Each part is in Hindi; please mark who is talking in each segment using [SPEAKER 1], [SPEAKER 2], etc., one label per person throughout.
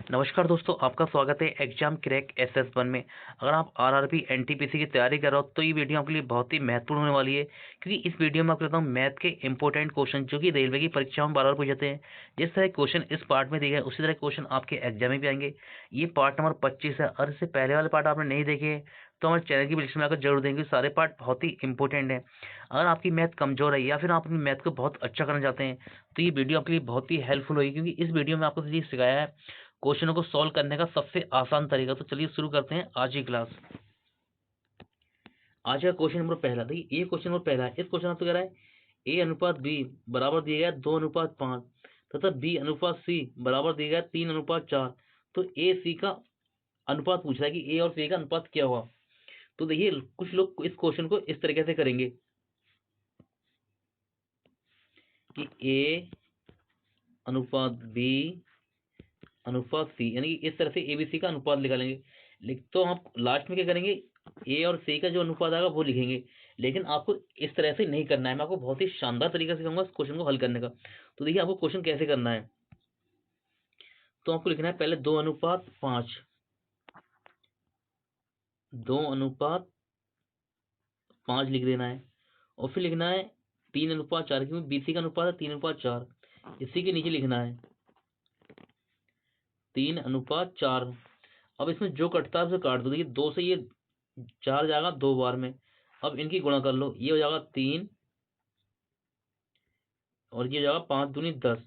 [SPEAKER 1] नमस्कार दोस्तों, आपका स्वागत है एग्जाम क्रैक SS1 में। अगर आप आरआरबी एनटीपीसी की तैयारी कर रहे हो तो ये वीडियो आपके लिए बहुत ही महत्वपूर्ण होने वाली है, क्योंकि इस वीडियो में आपको बताऊँ मैथ के इंपॉर्टेंट क्वेश्चन जो कि रेलवे की परीक्षाओं में बार बार पूछे जाते हैं। जिस तरह क्वेश्चन इस पार्ट में दिए गए उसी तरह क्वेश्चन आपके एग्जाम में भी आएंगे। ये पार्ट नंबर 25 है। और इससे पहले वाले पार्ट आपने नहीं देखे तो हमारे चैनल की प्लेलिस्ट में आकर जरूर देंगे। सारे पार्ट बहुत ही इंपॉर्टेंट है। अगर आपकी मैथ कमजोर है या फिर आप अपनी मैथ को बहुत अच्छा करना चाहते हैं तो ये वीडियो आपके लिए बहुत ही हेल्पफुल होगी, क्योंकि इस वीडियो में आपको ये सिखाया है क्वेश्चनों को सॉल्व करने का सबसे आसान तरीका। तो चलिए शुरू करते हैं आज की क्लास। आज का क्वेश्चन नंबर पहला, देखिए ये क्वेश्चन नंबर पहला है। इस क्वेश्चन आपसे कह रहा है A अनुपात B बराबर दिया गया 2:5 तथा B अनुपात C बराबर दिया गया 3:4। तो A C का अनुपात पूछ रहा है कि A और C का अनुपात क्या हुआ। तो देखिए कुछ लोग इस क्वेश्चन को इस तरीके से करेंगे कि A अनुपात B अनुपात C, यानी कि इस तरह से ABC का अनुपात निकालेंगे। तो हम लास्ट में क्या करेंगे, A और C का जो अनुपात आएगा वो लिखेंगे। लेकिन आपको इस तरह से नहीं करना है, मैं आपको बहुत ही शानदार तरीका सिखाऊंगा इस क्वेश्चन को हल करने का। तो देखिए आपको क्वेश्चन कैसे करना है। तो आपको लिखना है पहले 2:5, 2:5 लिख देना है। और फिर लिखना है 3:4, क्योंकि BC का अनुपात है 3:4। इसी के नीचे लिखना है 3:4। अब इसमें जो कटता है उसे काट दो। देखिए 2 से ये 4 जाएगा 2 बार में। अब इनकी गुणा कर लो, ये हो जाएगा 3 और ये हो जाएगा 5 दूनी 10।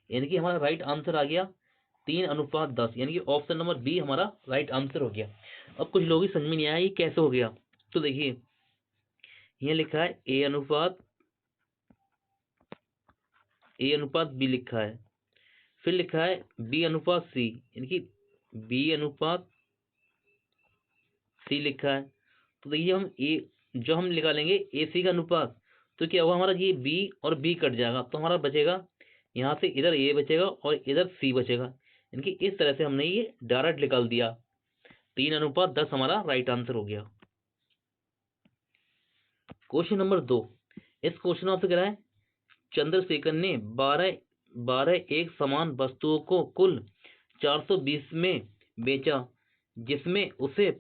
[SPEAKER 1] यानी कि हमारा राइट आंसर आ गया 3:10, यानी कि ऑप्शन नंबर बी हमारा राइट आंसर हो गया। अब कुछ लोग ही समझ में नहीं आया ये कैसे हो गया। तो देखिए ये लिखा है ए अनुपात बी लिखा है, फिर लिखा है बी अनुपात सी, यानी कि बी अनुपात सी लिखा है। तो देखिए हम ए जो हम निकालेंगे ए सी का अनुपात, तो क्या होगा हमारा ये बी और बी कट जाएगा, तो हमारा बचेगा यहाँ से इधर ए बचेगा और इधर सी बचेगा। यानी कि इस तरह से हमने ये डायरेक्ट निकाल दिया। 3:10 हमारा राइट आंसर हो गया। क्वेश्चन नंबर 2, इस क्वेश्चन में आपसे कह रहा है चंद्रशेखर ने 12 एक समान वस्तुओं को कुल 420 में बेचा, जिसमें उसे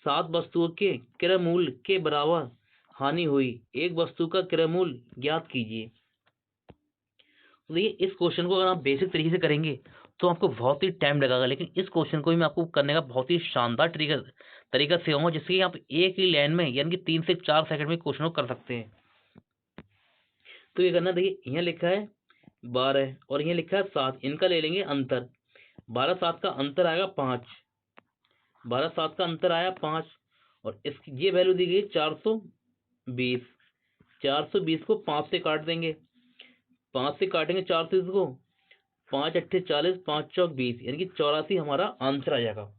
[SPEAKER 1] 7 वस्तुओं के क्रय मूल्य के बराबर हानि हुई। एक वस्तु का क्रय मूल्य ज्ञात कीजिए। तो देखिए इस क्वेश्चन को अगर आप बेसिक तरीके से करेंगे तो आपको बहुत ही टाइम लगेगा, लेकिन इस क्वेश्चन को भी मैं आपको करने का बहुत ही शानदार तरीका सिखाऊंगा, जिससे कि आप एक ही लाइन में यानी कि 3 से 4 सेकंड में क्वेश्चन को कर सकते हैं। तो ये करना, देखिए यहाँ लिखा है 12 और यहाँ लिखा है 7, इनका ले लेंगे अंतर। 12-7 का अंतर आएगा 5, 12-7 का अंतर आया 5। और इसकी ये वैल्यू दी गई 420। 420 को 5 से काट देंगे, 5 से काटेंगे 420 को, 5 × 8 = 40, 5 × 4 = 20, यानी कि 84 हमारा आंसर आ जाएगा।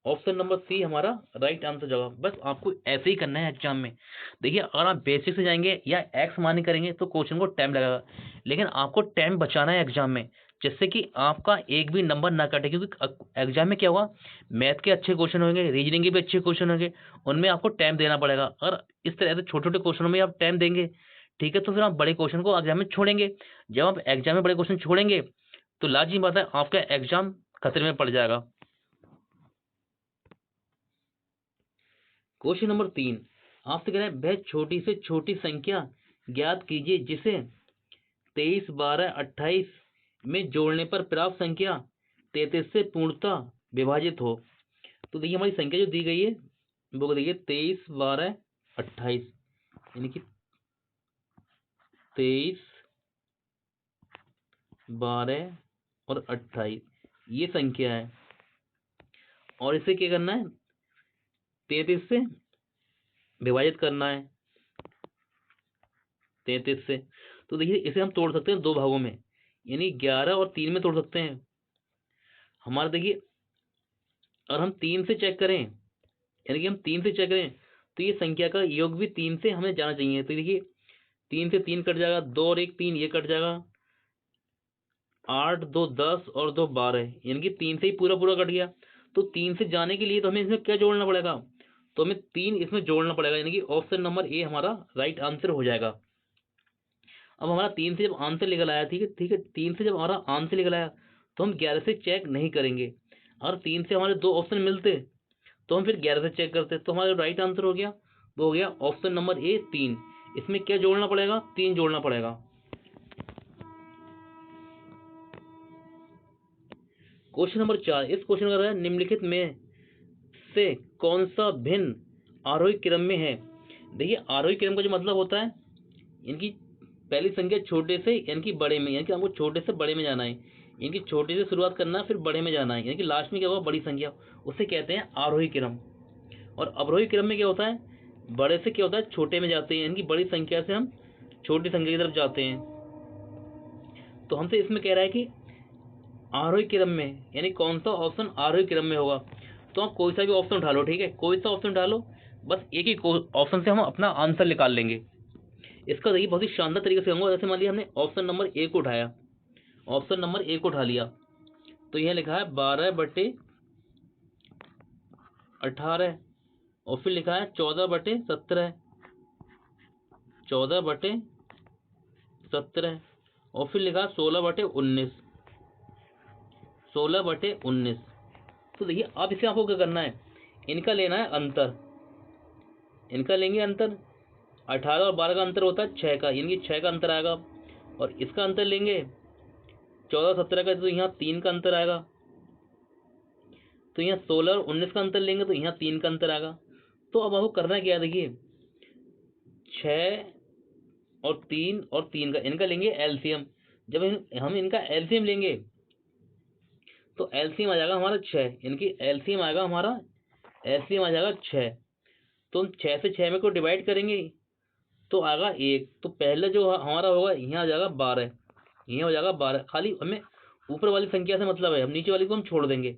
[SPEAKER 1] ऑप्शन नंबर सी हमारा राइट आंसर जवाब। बस आपको ऐसे ही करना है एग्जाम में। देखिए अगर आप बेसिक से जाएंगे या एक्स मानी करेंगे तो क्वेश्चन को टाइम लगेगा, लेकिन आपको टाइम बचाना है एग्जाम में, जिससे कि आपका एक भी नंबर ना कटे। क्योंकि एग्जाम में क्या होगा, मैथ के अच्छे क्वेश्चन होंगे, रीजनिंग के भी अच्छे क्वेश्चन होंगे, उनमें आपको टाइम देना पड़ेगा। अगर इस तरह से छोटे छोटे क्वेश्चनों में आप टाइम देंगे, ठीक है, तो फिर आप बड़े क्वेश्चन को एग्जाम में छोड़ेंगे। जब आप एग्जाम में बड़े क्वेश्चन छोड़ेंगे तो लाजिमी बात है आपका एग्जाम खतरे में पड़ जाएगा। क्वेश्चन नंबर 3, आपसे कह रहे हैं वह छोटी से छोटी संख्या ज्ञात कीजिए जिसे 23, 12, 28 में जोड़ने पर प्राप्त संख्या 33 से पूर्णतः विभाजित हो। तो देखिए हमारी संख्या जो दी गई है वो देखिए 23, 12, 28, यानी कि 23, 12 और 28 ये संख्या है। और इसे क्या करना है, 33 से विभाजित करना है, 33 से। तो देखिए इसे हम तोड़ सकते हैं दो भागों में, यानी 11 और 3 में तोड़ सकते हैं। हमारा देखिए अगर हम 3 से चेक करें, यानी कि हम 3 से चेक करें तो ये संख्या का योग भी 3 से हमें जाना चाहिए। तो देखिए 3 से 3 कट जाएगा, 2 और 1 3, ये कट जाएगा, 8 2 10 और 2 12, यानी कि 3 से ही पूरा पूरा कट गया। तो 3 से जाने के लिए तो हमें इसमें क्या जोड़ना पड़ेगा, तो हमें 3 इसमें जोड़ना पड़ेगा, यानी कि ऑप्शन नंबर ए हमारा राइट आंसर हो जाएगा। अब हमारा 3 से जब आंसर निकल आया, ठीक है, 3 से जब हमारा आंसर निकल आया तो हम 11 से चेक नहीं करेंगे। अगर 3 से हमारे 2 ऑप्शन मिलते तो हम फिर 11 से चेक करते। तो हमारा राइट आंसर हो गया, वो हो गया ऑप्शन नंबर ए 3। इसमें क्या जोड़ना पड़ेगा? 3 जोड़ना पड़ेगा। क्वेश्चन नंबर 4, इस क्वेश्चन का निम्नलिखित में से कौन सा भिन्न आरोही क्रम में है? देखिए आरोही क्रम का जो मतलब होता है, इनकी पहली संख्या छोटे से यानी कि बड़े में, यानी कि हमको छोटे से बड़े में जाना है, इनकी छोटे से शुरुआत करना है फिर बड़े में जाना है, यानी कि लास्ट में क्या होगा? बड़ी संख्या, उसे कहते हैं आरोही क्रम। और अवरोही क्रम में क्या होता है? बड़े से क्या होता है? छोटे में जाते हैं, यानी कि बड़ी संख्या से हम छोटी संख्या की तरफ जाते हैं। तो हमसे इसमें कह रहा है कि आरोही क्रम में, यानी कौन सा ऑप्शन आरोही क्रम में होगा? तो आप कोई सा भी ऑप्शन उठा लो, ठीक है, कोई सा ऑप्शन उठा लो, बस एक ही ऑप्शन से हम अपना आंसर निकाल लेंगे। इसका देखिए बहुत ही शानदार तरीके से होगा। जैसे मान लिया हमने ऑप्शन नंबर ए को उठाया, ऑप्शन नंबर ए को उठा लिया, तो यह लिखा है 12/18 और फिर लिखा है 14/17, 14/17 और फिर लिखा है 16/19, 16/19। तो देखिए अब इसे आपको क्या करना है? इनका लेना है अंतर, इनका लेंगे अंतर। 18 और 12 का अंतर होता है 6 का, यानी कि 6 का अंतर आएगा। और इसका अंतर लेंगे 14-17 का, तो यहाँ 3 का अंतर आएगा। तो यहाँ 16 और 19 का अंतर लेंगे तो यहाँ 3 का अंतर आएगा। तो अब आपको करना क्या है? देखिए 6 और 3 का, इनका लेंगे एलसीएम। जब हम इनका एलसीएम लेंगे तो एलसीएम आ जाएगा हमारा 6, इनकी एलसीएम आएगा हमारा, एलसीएम आ जाएगा 6। तो हम 6 से 6 में को डिवाइड करेंगे तो आएगा 1। तो पहले जो हमारा होगा यहाँ आ जाएगा 12, यहाँ हो जाएगा 12। खाली हमें ऊपर वाली संख्या से मतलब है, हम नीचे वाली को हम छोड़ देंगे।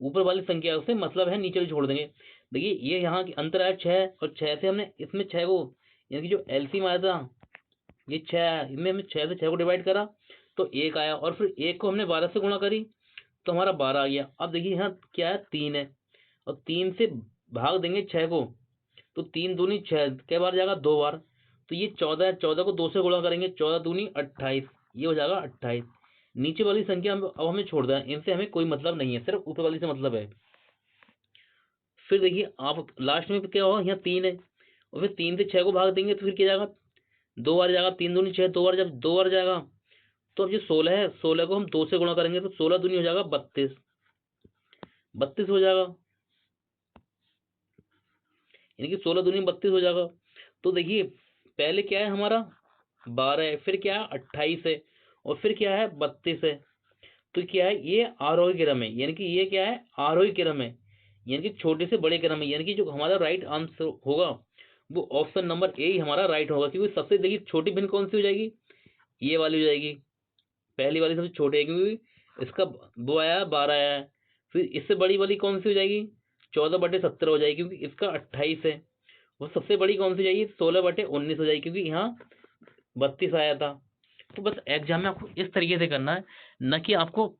[SPEAKER 1] ऊपर वाली संख्या से मतलब है, नीचे वाली छोड़ देंगे। देखिए ये यहाँ की अंतर आया 6, और 6 से हमने इसमें 6 को, यानी कि जो एलसीएम आया था ये 6, इनमें हमने 6 से 6 को डिवाइड करा तो 1 आया, और फिर 1 को हमने 12 से गुणा करी तो हमारा 12 आ गया। अब देखिए यहाँ क्या है? 3 है, और 3 से भाग देंगे 6 को, तो 3 दूनी 6, कै बार जाएगा? 2 बार। तो ये 14 है, 14 को 2 से गुणा करेंगे, 14 दूनी 28, ये हो जाएगा 28। नीचे वाली संख्या अब हमें छोड़ देना, इनसे हमें कोई मतलब नहीं है, सिर्फ ऊपर वाली से मतलब है। फिर देखिए आप लास्ट में क्या होगा? यहाँ 3 है, और फिर 3 से 6 को भाग देंगे तो फिर क्या जाएगा? 2 बार जाएगा। 3 दूनी 6, 2 बार, जब 2 बार जाएगा तो अब जो 16 है, 16 को हम 2 से गुणा करेंगे तो 16 दूनी हो जाएगा 32, 32 हो जाएगा, यानी कि 16 दूनी 32 हो जाएगा। तो देखिए पहले क्या है हमारा? 12 है, फिर क्या है? 28 है, और फिर क्या है? 32 है। तो क्या है? ये आरोही क्रम है, यानी कि ये क्या है? आरोही क्रम है, यानी कि छोटे से बड़े क्रम है, यानी कि जो हमारा राइट आंसर होगा वो ऑप्शन नंबर ए ही हमारा राइट होगा। क्योंकि सबसे देखिए छोटी भिन्न कौन सी हो जाएगी? ये वाली हो जाएगी, पहली वाली सबसे छोटी है, क्योंकि इसका वो आया है 12 आया है। फिर इससे बड़ी वाली कौन सी हो जाएगी? 14/17 हो जाएगी, क्योंकि इसका 28 है। वो सबसे बड़ी कौन सी जाएगी? 16/19 हो जाएगी, क्योंकि यहाँ 32 आया था। तो बस एग्जाम में आपको इस तरीके से करना है, न कि आपको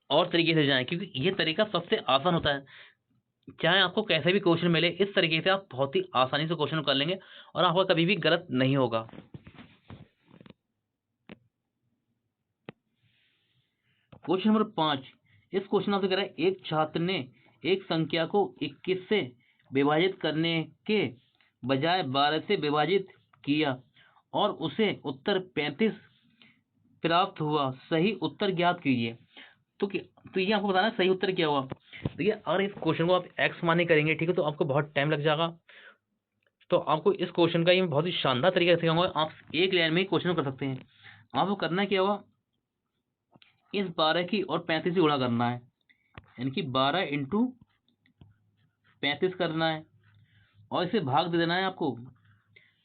[SPEAKER 1] और तरीके से जाए, क्योंकि ये तरीका सबसे आसान होता है। चाहे आपको कैसे भी क्वेश्चन मिले, इस तरीके से आप बहुत ही आसानी से क्वेश्चन कर लेंगे और आपका कभी भी गलत नहीं होगा। क्वेश्चन नंबर 5, इस क्वेश्चन आपसे कह रहा है एक छात्र ने एक संख्या को 21 से विभाजित करने के बजाय 12 से विभाजित किया और उसे उत्तर 35 प्राप्त हुआ, सही उत्तर ज्ञात कीजिए। तो ये आपको बताना है सही उत्तर क्या हुआ। देखिए अगर इस क्वेश्चन को आप एक्स माने करेंगे, ठीक है, तो आपको बहुत टाइम लग जाएगा। तो आपको इस क्वेश्चन का ये बहुत ही शानदार तरीके से सिखाऊंगा, आप एक लाइन में ही क्वेश्चन कर सकते हैं। आपको करना क्या होगा? इस 12 की और 35 से गुणा करना है, यानी कि 12 इंटू 35 करना है, और इसे भाग दे देना है। आपको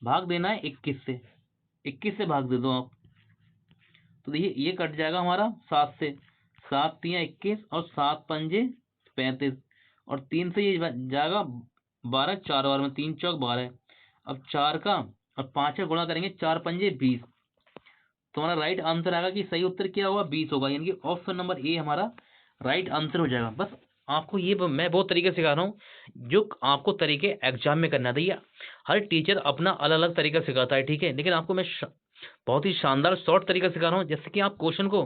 [SPEAKER 1] भाग देना है 21 से, 21 से भाग दे दो आप। तो देखिए ये कट जाएगा हमारा 7 से, 7 तिया 21 और 7 पंजे 35, और 3 से ये जाएगा 12, 4 बार में 3 चौक 12। अब 4 का और 5 का गुणा करेंगे, 4 पंजे 20। तो हमारा राइट आंसर आएगा कि सही उत्तर क्या होगा? 20 होगा, यानी कि ऑप्शन नंबर ए हमारा राइट आंसर हो जाएगा। बस आपको ये मैं बहुत तरीके सिखा रहा हूँ जो आपको तरीके एग्जाम में करना चाहिए। हर टीचर अपना अलग अलग तरीका सिखाता है, ठीक है, लेकिन आपको मैं बहुत ही शानदार शॉर्ट तरीका सिखा रहा हूँ, जैसे कि आप क्वेश्चन को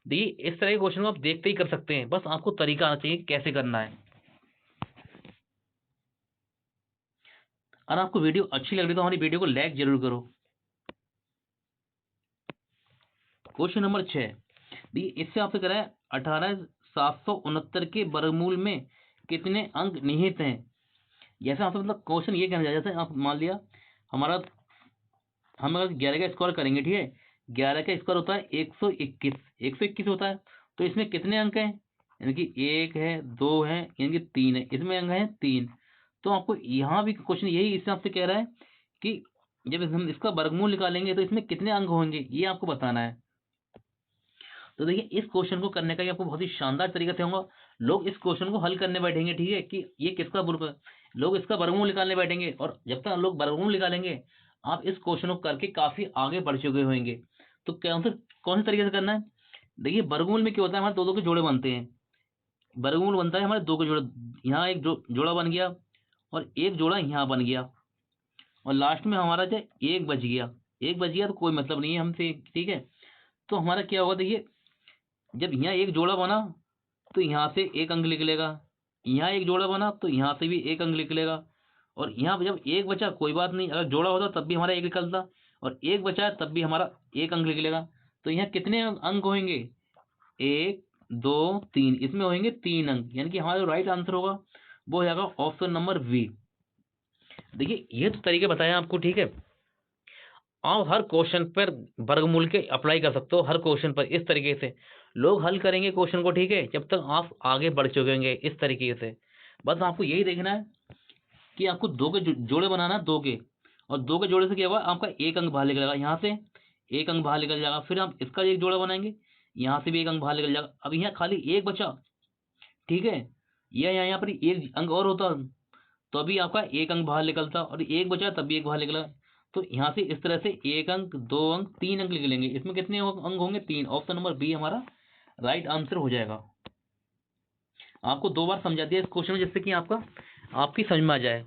[SPEAKER 1] देखिए इस तरह के क्वेश्चन को आप देखते ही कर सकते हैं, बस आपको तरीका आना चाहिए कैसे करना है। अगर आपको वीडियो अच्छी लग रही है तो हमारी वीडियो को लाइक जरूर करो। क्वेश्चन नंबर 6, इससे आपसे कह रहा है 18,769 के वर्गमूल में कितने अंक निहित हैं। जैसे आपसे मतलब क्वेश्चन ये कहना चाहिए, जैसे आप मान लिया हमारा, हम अगर 11 का स्क्वायर करेंगे, ठीक है, 11 का स्क्वायर होता है 121, 121 होता है, तो इसमें कितने अंक हैं, यानी कि 1 है, 2 है, यानी कि 3 है, इसमें अंक है 3। तो आपको यहाँ भी क्वेश्चन यही इससे आपसे कह रहा है कि जब हम इसका वर्गमूल निकालेंगे तो इसमें कितने अंक होंगे, ये आपको बताना है। तो देखिए इस क्वेश्चन को करने का ये आपको बहुत ही शानदार तरीका से होगा। लोग इस क्वेश्चन को हल करने बैठेंगे, ठीक है, कि ये किसका वर्ग है, लोग इसका वर्गमूल निकालने बैठेंगे, और जब तक लोग वर्गमूल निकालेंगे आप इस क्वेश्चन को करके काफी आगे बढ़ चुके होंगे। तो कौन से तरीके से करना है, देखिए वर्गमूल में क्या होता है, हमारे दो दो के जोड़े बनते हैं। वर्गमूल बनता है हमारे दो के जोड़े, यहाँ एक जोड़ा बन गया और एक जोड़ा यहाँ बन गया, और लास्ट में हमारा जो एक बच गया, एक बच गया तो कोई मतलब नहीं है हमसे, ठीक है। तो हमारा क्या होगा, देखिए जब यहाँ एक जोड़ा बना तो यहाँ से एक अंक निकलेगा, यहाँ एक जोड़ा बना तो यहाँ से भी एक अंक निकलेगा, और यहाँ पे जब एक बचा कोई बात नहीं, अगर जोड़ा होता तब भी हमारा एक निकलता, और एक बचा है तब भी हमारा एक अंक निकलेगा। तो यहाँ कितने अंक होंगे, 1 2 3, इसमें होंगे 3 अंक, यानी कि हमारा जो राइट आंसर होगा वो हो जाएगा ऑप्शन नंबर बी। देखिए ये तो तरीके बताए आपको, ठीक है, आप हर क्वेश्चन पर वर्गमूल के अप्लाई कर सकते हो, हर क्वेश्चन पर इस तरीके से लोग हल करेंगे क्वेश्चन को, ठीक है, जब तक आप आगे बढ़ चुके होंगे इस तरीके से। बस आपको यही देखना है कि आपको दो के जोड़े बनाना है, दो के, और दो के जोड़े से क्या होगा, आपका एक अंक बाहर निकल जाएगा, यहाँ से एक अंक बाहर निकल जाएगा, फिर आप इसका एक जोड़ा बनाएंगे, यहाँ से भी एक अंक बाहर निकल जाएगा। अब यहाँ खाली एक बचा, ठीक है, यह यहाँ पर एक अंक और होता तो अभी आपका एक अंक बाहर निकलता, और एक बचा तब भी एक बाहर निकला। तो यहाँ से इस तरह से एक अंक, दो अंक, तीन अंक निकलेंगे, इसमें कितने अंक होंगे, 3। ऑप्शन नंबर बी हमारा राइट आंसर हो जाएगा। आपको 2 बार समझा दिया इस क्वेश्चन में, जिससे कि आपकी समझ में आ जाए।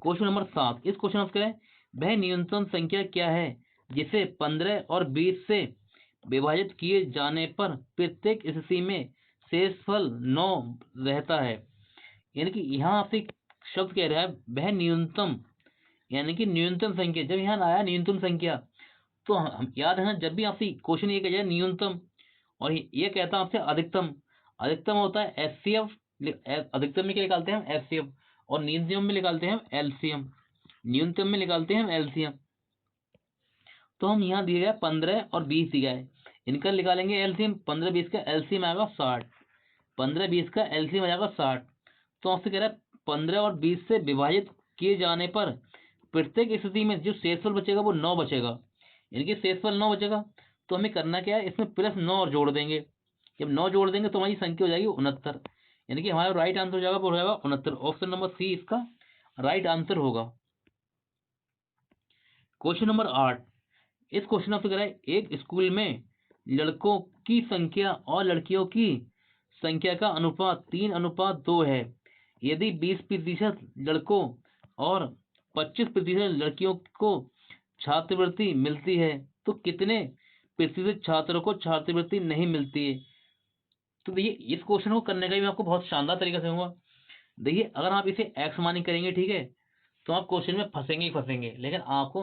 [SPEAKER 1] क्वेश्चन नंबर 7, इस क्वेश्चन में वह न्यूनतम संख्या क्या है जिसे 15 और 20 से विभाजित किए जाने पर प्रत्येक स्थिति में शेषफल 9 रहता है। यानी कि यहाँ आपसे एक शब्द कह रहा है वह न्यूनतम, यानी कि न्यूनतम संख्या, जब यहाँ आया न्यूनतम संख्या तो हम याद है ना, जब भी आपसे क्वेश्चन ये कह जाए न्यूनतम और ये कहता है आपसे अधिकतम, अधिकतम होता है एचसीएफ, अधिकतम में क्या निकालते हैं हम, एचसीएफ, और न्यूनतम में निकालते हैं हम एलसीएम, न्यूनतम में निकालते हैं हम एलसीएम। तो हम यहाँ दिए गए 15 और 20 दिया है, इनका निकालेंगे एलसीएम, 15 20 का एलसीएम आएगा 60, 15 20 का एलसीएम आ जाएगा 60। तो आपसे कह रहा है 15 और 20 से विभाजित किए जाने पर प्रत्येक स्थिति में जो शेषफल बचेगा वो 9 बचेगा, यानी कि शेषफल 9 बचेगा। तो हमें करना क्या है, इसमें प्लस 9 और जोड़ देंगे, जब 9 जोड़ देंगे तो हमारी संख्या हो जाएगी 69, यानी कि हमारा राइट आंसर हो जाएगा वो हो जाएगा 69। ऑप्शन नंबर सी इसका राइट आंसर होगा। क्वेश्चन नंबर 8, इस क्वेश्चन आपसे कह रहा है एक स्कूल में लड़कों की संख्या और लड़कियों की संख्या का अनुपात 3:2 है। यदि 20% लड़कों और 25% लड़कियों को छात्रवृत्ति मिलती है तो कितने प्रतिशत छात्रों को छात्रवृत्ति नहीं मिलती है। तो देखिए इस क्वेश्चन को करने का भी आपको बहुत शानदार तरीका से होगा। देखिए अगर आप इसे एक्स मानी करेंगे, ठीक है, तो आप क्वेश्चन में फंसेंगे ही फंसेंगे, लेकिन आपको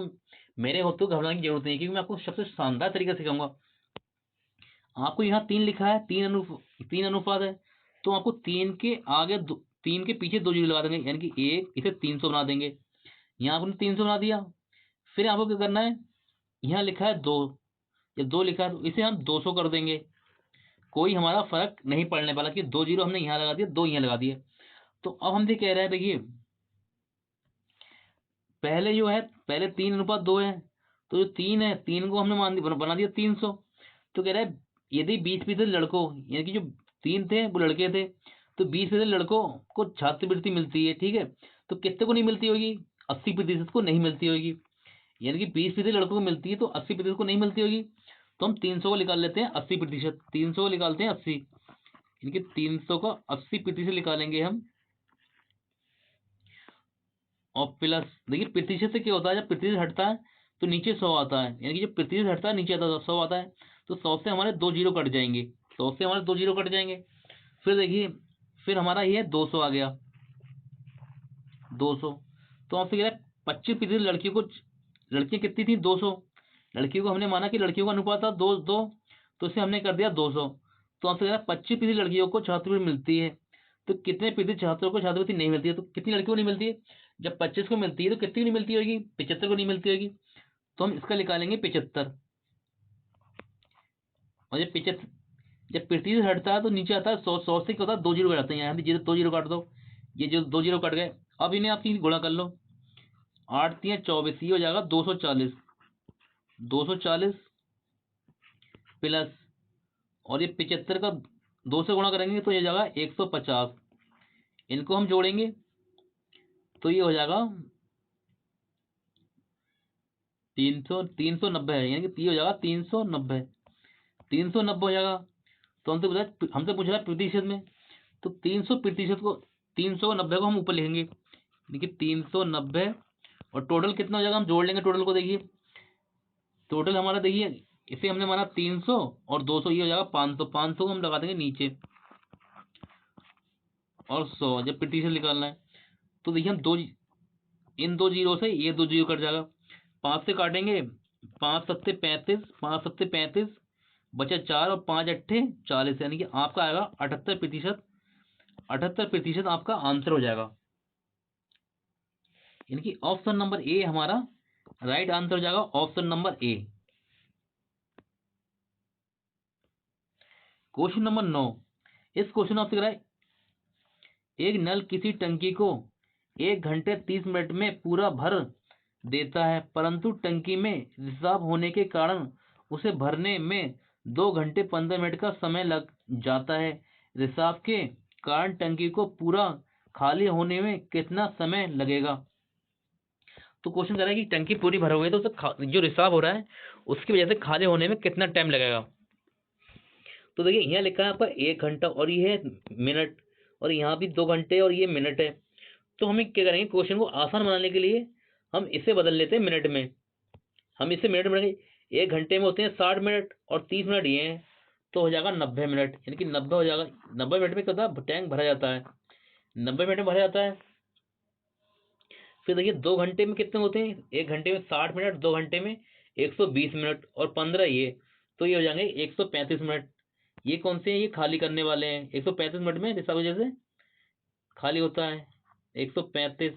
[SPEAKER 1] मेरे होते घबराने की जरूरत नहीं है, क्योंकि मैं आपको सबसे शानदार तरीका सिखाऊंगा। आपको यहाँ 3 लिखा है, 3 अनुपात है, तो आपको 3 के आगे 3 के पीछे 2 जीरो लगा देंगे, यानी कि एक, इसे 300 बना देंगे। यहाँ आपने 300 बना दिया, फिर आपको क्या करना है, यहाँ लिखा है 2, जब 2 लिखा है तो इसे हम 200 कर देंगे, कोई हमारा फर्क नहीं पड़ने वाला कि 2 जीरो हमने यहाँ लगा दिया, 2 यहाँ लगा दिए। तो अब हम ये कह रहे हैं, देखिए पहले जो है, पहले 3:2 है, तो जो 3 है, 3 को हमने बना दिया 300। तो कह रहा है यदि 20% लड़कों, यानी कि जो 3 थे वो लड़के थे, तो 20% लड़कों को छात्रवृत्ति मिलती है, ठीक है, तो कितने को नहीं मिलती होगी, 80% को नहीं मिलती होगी, यानी कि 20% लड़कों को मिलती है तो 80% को नहीं मिलती होगी। तो हम 300 को निकाल लेते हैं 80%, 300 को निकालते हैं 80, यानी कि 300 का 80% निकालेंगे हम, और प्लस देखिए प्रतिशत से क्या होता है, जब प्रतिशत हटता है तो नीचे 100 आता है, यानी कि जब प्रतिशत हटता है नीचे आता है 100 आता है। तो 100 से हमारे 2 जीरो कट जाएंगे, 100 से हमारे 2 जीरो कट जाएंगे। फिर देखिए, फिर हमारा ये 200 आ गया, 200। तो आपसे कह रहा है 25% लड़कियों को, लड़कियां कितनी थी 200, लड़कियों को हमने माना कि लड़कियों का अनुपात था 2-2, तो इसे हमने कर दिया 200। तो आपसे कह रहा है 25% लड़कियों को छात्रवृत्ति मिलती है, तो कितने प्रतिशत छात्रों को छात्रवृत्ति नहीं मिलती है, तो कितनी लड़कियों को नहीं मिलती है? जब 25 को मिलती है तो कितनी को नहीं मिलती होगी? 75 को नहीं मिलती होगी। तो हम इसका निकालेंगे 75, और जब 75, जब प्रतिशत हटता है तो नीचे आता है 100, 100 से क्या होता है 2 जीरो कट जाते हैं, यहाँ भी जीरो 2 जीरो काट दो, ये जो 2 जीरो कट गए। अब इन्हें आप गुणा कर लो, 8 3 24, ये हो जाएगा 240, 240 प्लस, और ये 75 का 2 से गुणा करेंगे तो ये जाएगा 150, इनको हम जोड़ेंगे तो ये हो जाएगा 390 है, यानी कि ये हो जाएगा 390, 390 हो जाएगा। तो हमसे पूछ रहा है प्रतिशत में, तो 300% को, 300 को 90 को हम ऊपर लिखेंगे, देखिए 390, और टोटल कितना हो जाएगा, हम जोड़ लेंगे टोटल को। देखिए टोटल हमारा, देखिए इसे हमने माना 300 और 200, ये हो जाएगा 500, 500 को हम लगा देंगे नीचे, और 100 जब प्रतिशत निकालना है। तो देखिए हम इन 2 जीरो से ये 2 जीरो कट जाएगा, 5 से काटेंगे, 5 सत्ते 35, 5 सत्ते 35, बचा 4 और 5 अट्ठे 40, यानी कि आपका आएगा 78%, 78% आपका आंसर हो जाएगा। यानी कि ऑप्शन नंबर ए हमारा राइट आंसर हो जाएगा, option number A. Question number 9, इस क्वेश्चन आपसे कह रहा है एक नल किसी टंकी को 1 घंटे 30 मिनट में पूरा भर देता है, परंतु टंकी में रिसाव होने के कारण उसे भरने में 2 घंटे 15 मिनट का समय लग जाता है। रिसाव के कारण टंकी को पूरा खाली होने में कितना समय लगेगा? तो क्वेश्चन कर रहा है कि टंकी पूरी भर हुई है, तो उसे जो रिसाव हो रहा है उसकी वजह से खाली होने में कितना टाइम लगेगा? तो देखिए यहाँ लिखा है आपका 1 घंटा, और ये है मिनट, और यहाँ भी 2 घंटे और ये मिनट है। तो हमें क्या करेंगे, क्वेश्चन को आसान बनाने के लिए हम इसे बदल लेते हैं मिनट में, हम इसे मिनट में, 1 घंटे में होते हैं 60 मिनट और 30 मिनट ये हैं, तो हो जाएगा 90 मिनट, यानी कि 90 हो जाएगा। 90 मिनट में क्या होता है, टैंक भरा जाता है, 90 मिनट में भरा जाता है। फिर देखिए 2 घंटे में कितने होते हैं, 1 घंटे में 60 मिनट, 2 घंटे में 120 मिनट, और 15 ये, तो ये हो जाएंगे 135 मिनट। ये कौन से हैं, ये खाली करने वाले हैं, 135 मिनट में रिसाव वजह से खाली होता है 135।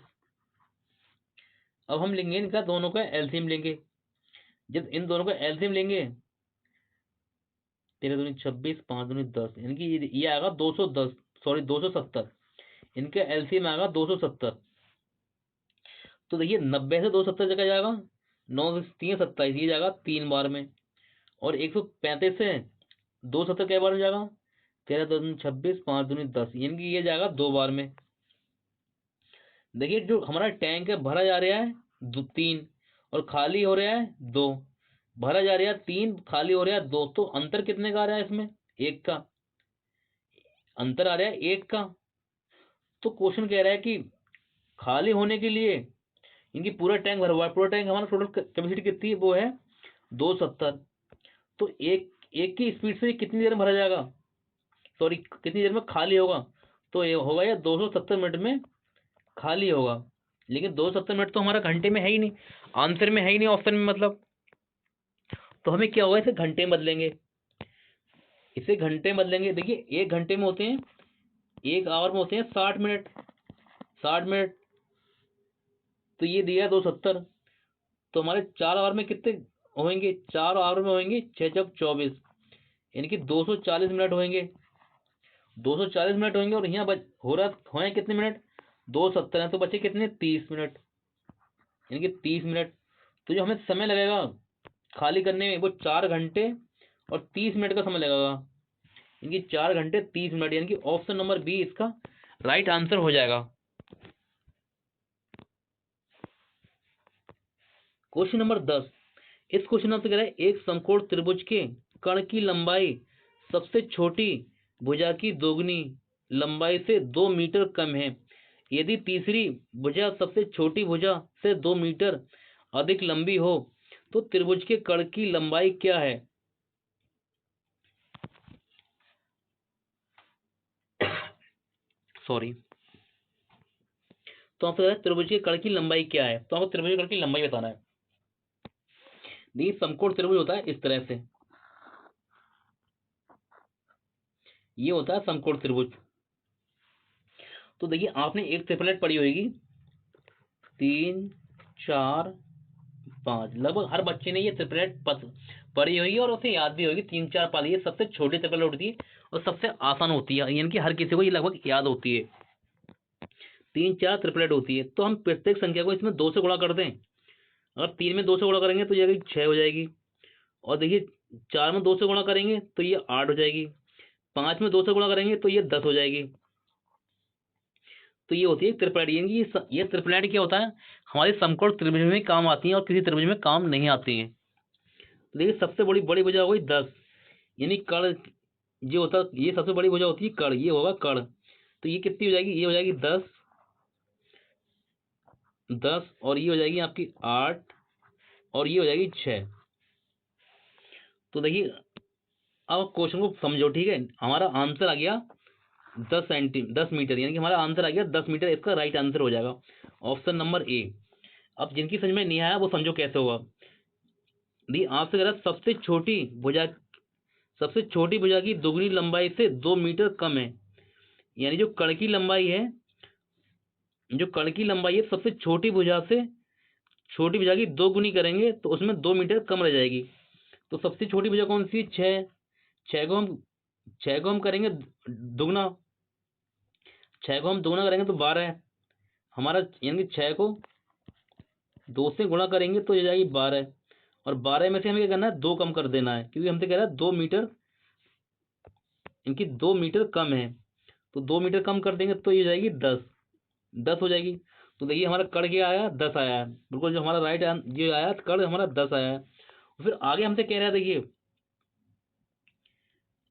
[SPEAKER 1] अब हम लेंगे इनका दोनों का एलसीएम लेंगे, जब इन दोनों का एलसीएम लेंगे, 13 दूनी 26, 5 दूनी 10, यानी कि ये आएगा 210, सॉरी 270, इनका एलसीएम आएगा 270। तो देखिए 90 से 270 जगह जाएगा, 9 3 27, ये जाएगा 3 बार में, और 135 से 270 कै बार में जाएगा, 13 दूनी 26, 5 दूनी 10, यानी कि ये जाएगा 2 बार में। देखिए जो हमारा टैंक है भरा जा रहा है 3, और खाली हो रहा है 2, भरा जा रहा है 3, खाली हो रहा है 2, तो अंतर कितने का आ रहा है इसमें, 1 का अंतर आ रहा है, 1 का। तो क्वेश्चन कह रहा है कि खाली होने के लिए इनकी पूरा टैंक भरा हुआ है, पूरा टैंक हमारा टोटल कैपेसिटी कितनी है, वो है 270। तो एक की स्पीड से कितनी देर में भरा जाएगा, सॉरी कितनी देर में खाली होगा, तो ये होगा या 270 मिनट में खाली होगा। लेकिन 270 मिनट तो हमारा घंटे में है ही नहीं, आंसर में है ही नहीं, ऑप्शन में मतलब। तो हमें क्या होगा, इसे घंटे में बदलेंगे, इसे घंटे में बदलेंगे। देखिए 1 घंटे में होते हैं, 1 आवर में होते हैं 60 मिनट, 60 मिनट, तो ये दिया 270, तो हमारे 4 आवर में कितने होंगे, 4 आवर में होंगे 6 जब 24, यानी कि 240 मिनट होंगे, 240 मिनट होंगे। और यहाँ हो रहा होए कितने मिनट, 270 है, तो बचे कितने 30 मिनट, यानी कि 30 मिनट। तो जो हमें समय लगेगा खाली करने में वो 4 घंटे और 30 मिनट का समय लगेगा, यानी कि 4 घंटे 30 मिनट, यानी कि ऑप्शन नंबर बी इसका राइट आंसर हो जाएगा। क्वेश्चन नंबर 10, इस क्वेश्चन में आपसे कह रहा है एक समकोण त्रिभुज के कण की लंबाई सबसे छोटी भुजा की दोगुनी लंबाई से 2 मीटर कम है, यदि तीसरी भुजा सबसे छोटी भुजा से 2 मीटर अधिक लंबी हो तो त्रिभुज के कण की लंबाई क्या है? सॉरी, तो आपसे त्रिभुज के कर्ण की लंबाई क्या है, तो आपको त्रिभुज के कर्ण की लंबाई बताना है। देखिए समकोण त्रिभुज होता है इस तरह से, ये होता है समकोण त्रिभुज। तो देखिए आपने एक ट्रिपलेट पढ़ी होगी 3 4 5, लगभग हर बच्चे ने ये ट्रिपलेट पढ़ी होगी और उसे याद भी होगी। 3 4 5 ये सबसे छोटी ट्रिपलेट होती है और सबसे आसान होती है, यानी कि हर किसी को ये लगभग याद होती है। 3 4 ट्रिपलेट होती है। तो हम प्रत्येक संख्या को इसमें 2 से गुणा कर दें। अगर 3 में 2 से गुणा करेंगे तो ये 6 हो जाएगी, और देखिए 4 में 2 से गुणा करेंगे तो ये 8 हो जाएगी, 5 में 2 से गुणा करेंगे तो ये 10 हो जाएगी। तो ये होती है ट्रिपलेट, यानी कि ये ट्रिपलेट क्या होता है, हमारे समकोण त्रिभुज में काम आती है और किसी त्रिभुज में काम नहीं आती है। तो देखिए सबसे बड़ी बड़ी भुजा हो गई 10, यानी कर्ण जो होता है, ये सबसे बड़ी भुजा होती है कर्ण, ये होगा कर्ण। तो ये कितनी हो जाएगी, ये हो जाएगी 10 10, और ये हो जाएगी आपकी 8, और ये हो जाएगी 6। तो देखिए अब क्वेश्चन को समझो, ठीक है। हमारा आंसर आ गया 10 मीटर, यानी कि हमारा आंसर आ गया 10 मीटर, इसका राइट आंसर हो जाएगा ऑप्शन नंबर ए। अब जिनकी समझ में नहीं आया वो समझो कैसे होगा। दी आपसे कह रहा सबसे छोटी भुजा की दोगुनी लंबाई से 2 मीटर कम है, यानी जो कर्ण की लंबाई है, सबसे छोटी भुजा से छोटी भुजा की 2 गुनी करेंगे तो उसमें 2 मीटर कम रह जाएगी। तो सबसे छोटी भुजा कौन सी है, 6। 6 को हम करेंगे दुगना, 6 को हम दुगना करेंगे तो 12 है हमारा, यानी कि 6 को 2 से गुणा करेंगे तो ये जाएगी 12, और 12 में से हमें क्या करना है, 2 कम कर देना है, क्योंकि हमसे कह रहा है 2 मीटर, इनकी 2 मीटर कम है। तो 2 मीटर कम कर देंगे तो ये जाएगी 10 हो जाएगी। तो देखिए हमारा कर्ण क्या आया, 10 आया है, बिल्कुल जो हमारा राइट ये आया कर्ण हमारा 10 आया है। फिर आगे हमसे कह रहा है, देखिए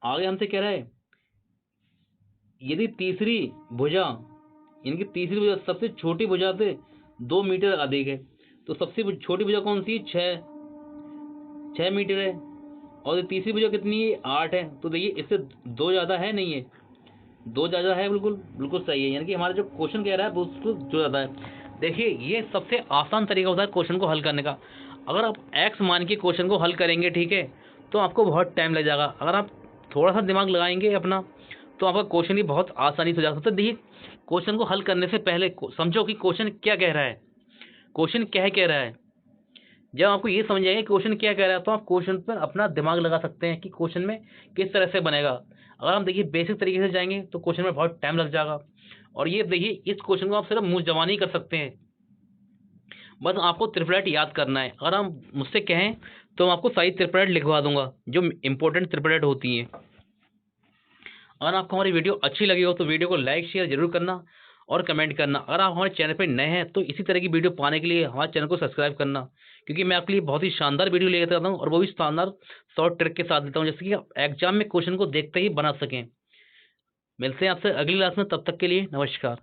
[SPEAKER 1] आगे हमसे कह रहा है यदि तीसरी भुजा, यानी कि तीसरी भुजा सबसे छोटी भुजा से 2 मीटर अधिक है, तो सबसे छोटी भुजा कौन सी है, 6 मीटर है, और तीसरी भुजा कितनी है, 8 है। तो देखिए इससे 2 ज्यादा है, नहीं है, 2 ज्यादा है, बिल्कुल बिल्कुल सही है, यानी कि हमारा जो क्वेश्चन कह रहा है वो उसको 2 ज्यादा है। देखिए ये सबसे आसान तरीका होता है क्वेश्चन को हल करने का। अगर आप एक्स मान के क्वेश्चन को हल करेंगे, ठीक है, तो आपको बहुत टाइम लग जाएगा। अगर आप थोड़ा सा दिमाग लगाएंगे अपना, तो आपका क्वेश्चन ही बहुत आसानी से जा सकता है। देखिए क्वेश्चन को हल करने से पहले समझो कि क्वेश्चन क्या कह रहा है, क्वेश्चन क्या कह रहा है। जब आपको ये समझ आएगा क्वेश्चन क्या कह रहा है, तो आप क्वेश्चन पर अपना दिमाग लगा सकते हैं कि क्वेश्चन में किस तरह से बनेगा। अगर हम देखिए बेसिक तरीके से जाएंगे तो क्वेश्चन में बहुत टाइम लग जाएगा। और ये देखिए इस क्वेश्चन को आप सिर्फ मुंह जबानी कर सकते हैं, बस आपको ट्रिपलेट याद करना है। अगर हम मुझसे कहें तो मैं आपको सारी ट्रिपलेट लिखवा दूंगा जो इंपॉर्टेंट ट्रिपलेट होती हैं। अगर आपको हमारी वीडियो अच्छी लगी हो तो वीडियो को लाइक शेयर जरूर करना और कमेंट करना। अगर आप हमारे चैनल पर नए हैं तो इसी तरह की वीडियो पाने के लिए हमारे चैनल को सब्सक्राइब करना, क्योंकि मैं आपके लिए बहुत ही शानदार वीडियो लेकर आता हूँ, और वो भी शानदार शॉर्ट ट्रिक के साथ देता हूँ, जैसे कि आप एग्जाम में क्वेश्चन को देखते ही बना सकें। मिलते हैं आपसे अगली क्लास में, तब तक के लिए नमस्कार।